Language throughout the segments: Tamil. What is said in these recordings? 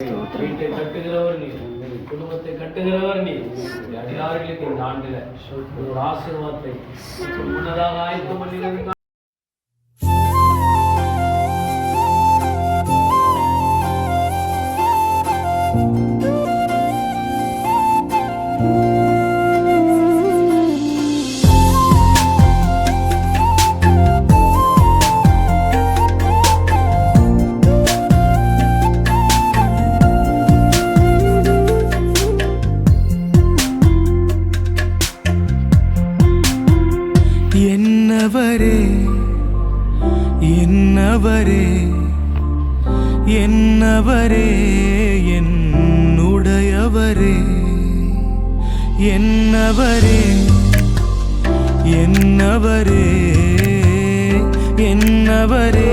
வீட்டை கட்டுகிறவர் நீ, குடும்பத்தை கட்டுகிறவர் நீ. அடியார்களுக்கு இந்த ஆண்டுல ஒரு ஆசீர்வாதத்தை முன்னதாக ஆயத்தம் பண்ணினது. என்னவரே என்னவரே என்னவரே என்னுடையவரே என்னவரே என்னவரே என்னவரே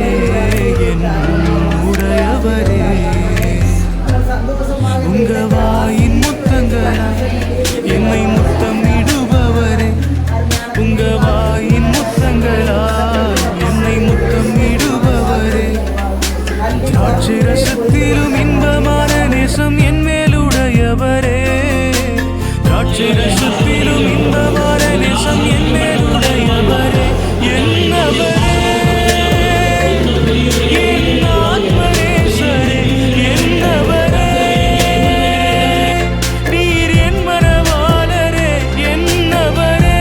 என்னுடையவரே உங்க வாயின் முத்தங்களா என்னை முத்தமிடுபவரே உங்க வாயின் முத்தங்களா என்னை முத்தமிடுபவரே திராட்சரசத்திலும் இன்பமான நேசம் என் மேலுடையவரே திராட்சரசத்திலும் இன்பமான நேசம் என் மேலுடையவரே என்னவரே என் ஆத்மநேசரே என்னவரே நீர் என் மனவாளரே என்னவரே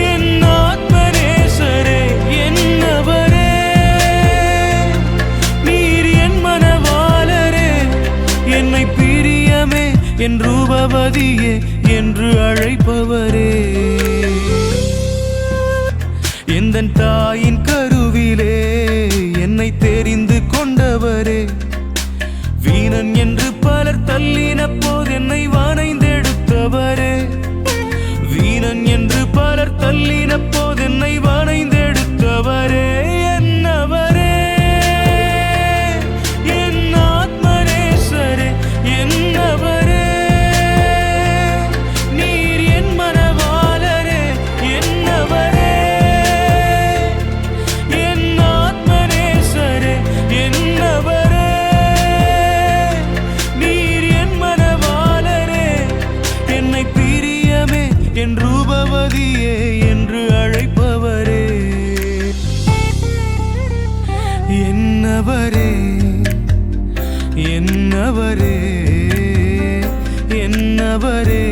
என் ஆத்மநேசரே என்னவரே நீர் என் மனவாளரே என்னை பிரியமே என் ரூபவதியே என்று அழைப்பவரே எந்தன் தாயின் கருவிலே என்னை தெரிந்து கொண்டவரே வீணன் என்று பலர் தள்ளின போது என்னை வணைந்தெடுத்தவரே வீணன் என்று பலர் தள்ளின போது என்னை வணைந்தெடுத்தவரே என்னவரே என் ஆத்மநேசரே என்னவரே நீர் என் மனவாளரே என்னவரே என் ஆத்மநேசரே என்னவரே நீர் என் மனவாளரே என்னை பிரியமே என் ரூபவதியே என்று அழைப்பவரே என்னவரே என்னவரே என்னவரே